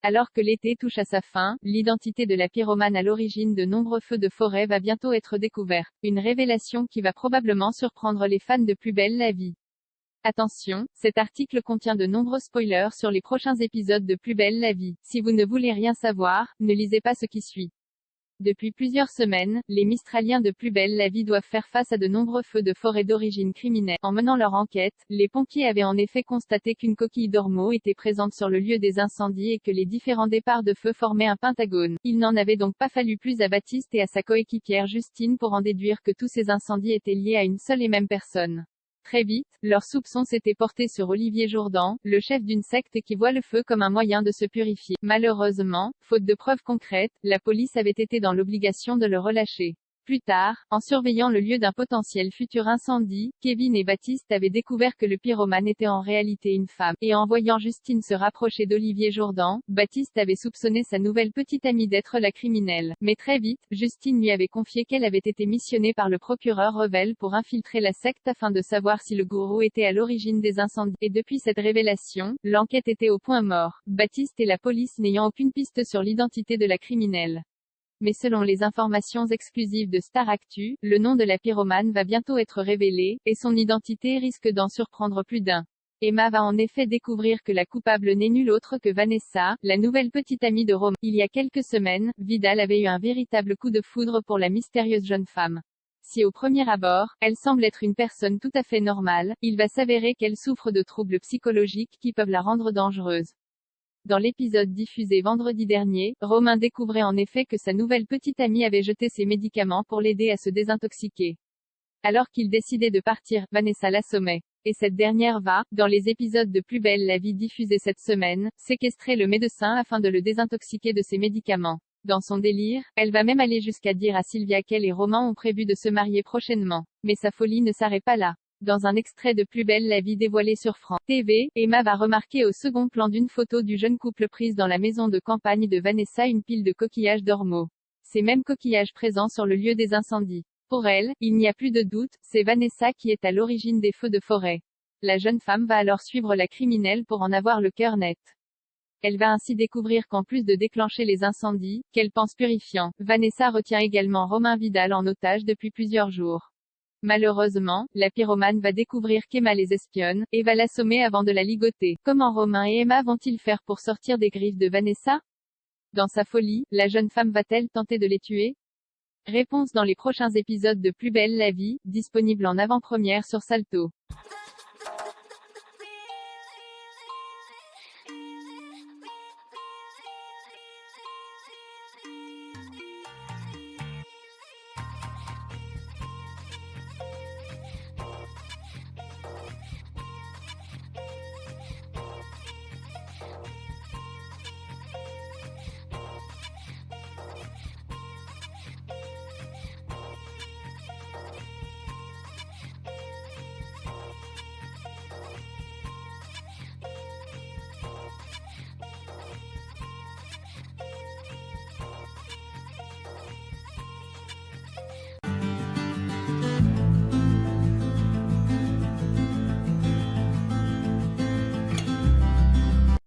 Alors que l'été touche à sa fin, l'identité de la pyromane à l'origine de nombreux feux de forêt va bientôt être découverte. Une révélation qui va probablement surprendre les fans de Plus belle la vie. Attention, cet article contient de nombreux spoilers sur les prochains épisodes de Plus belle la vie. Si vous ne voulez rien savoir, ne lisez pas ce qui suit. Depuis plusieurs semaines, les Mistraliens de Plus belle la vie doivent faire face à de nombreux feux de forêt d'origine criminelle. En menant leur enquête, les pompiers avaient en effet constaté qu'une coquille d'ormeau était présente sur le lieu des incendies et que les différents départs de feu formaient un pentagone. Il n'en avait donc pas fallu plus à Baptiste et à sa coéquipière Justine pour en déduire que tous ces incendies étaient liés à une seule et même personne. Très vite, leurs soupçons s'étaient portés sur Olivier Jourdan, le chef d'une secte qui voit le feu comme un moyen de se purifier. Malheureusement, faute de preuves concrètes, la police avait été dans l'obligation de le relâcher. Plus tard, en surveillant le lieu d'un potentiel futur incendie, Kevin et Baptiste avaient découvert que le pyromane était en réalité une femme, et en voyant Justine se rapprocher d'Olivier Jourdan, Baptiste avait soupçonné sa nouvelle petite amie d'être la criminelle. Mais très vite, Justine lui avait confié qu'elle avait été missionnée par le procureur Revel pour infiltrer la secte afin de savoir si le gourou était à l'origine des incendies. Et depuis cette révélation, l'enquête était au point mort, Baptiste et la police n'ayant aucune piste sur l'identité de la criminelle. Mais selon les informations exclusives de Star Actu, le nom de la pyromane va bientôt être révélé, et son identité risque d'en surprendre plus d'un. Emma va en effet découvrir que la coupable n'est nulle autre que Vanessa, la nouvelle petite amie de Romain. Il y a quelques semaines, Vidal avait eu un véritable coup de foudre pour la mystérieuse jeune femme. Si au premier abord, elle semble être une personne tout à fait normale, il va s'avérer qu'elle souffre de troubles psychologiques qui peuvent la rendre dangereuse. Dans l'épisode diffusé vendredi dernier, Romain découvrait en effet que sa nouvelle petite amie avait jeté ses médicaments pour l'aider à se désintoxiquer. Alors qu'il décidait de partir, Vanessa l'assommait. Et cette dernière va, dans les épisodes de Plus belle la vie diffusés cette semaine, séquestrer le médecin afin de le désintoxiquer de ses médicaments. Dans son délire, elle va même aller jusqu'à dire à Sylvia qu'elle et Romain ont prévu de se marier prochainement. Mais sa folie ne s'arrête pas là. Dans un extrait de Plus belle la vie dévoilé sur France TV, Emma va remarquer au second plan d'une photo du jeune couple prise dans la maison de campagne de Vanessa une pile de coquillages d'ormeau. Ces mêmes coquillages présents sur le lieu des incendies. Pour elle, il n'y a plus de doute, c'est Vanessa qui est à l'origine des feux de forêt. La jeune femme va alors suivre la criminelle pour en avoir le cœur net. Elle va ainsi découvrir qu'en plus de déclencher les incendies, qu'elle pense purifiants, Vanessa retient également Romain Vidal en otage depuis plusieurs jours. Malheureusement, la pyromane va découvrir qu'Emma les espionne, et va l'assommer avant de la ligoter. Comment Romain et Emma vont-ils faire pour sortir des griffes de Vanessa? Dans sa folie, la jeune femme va-t-elle tenter de les tuer? Réponse dans les prochains épisodes de Plus belle la vie, disponible en avant-première sur Salto.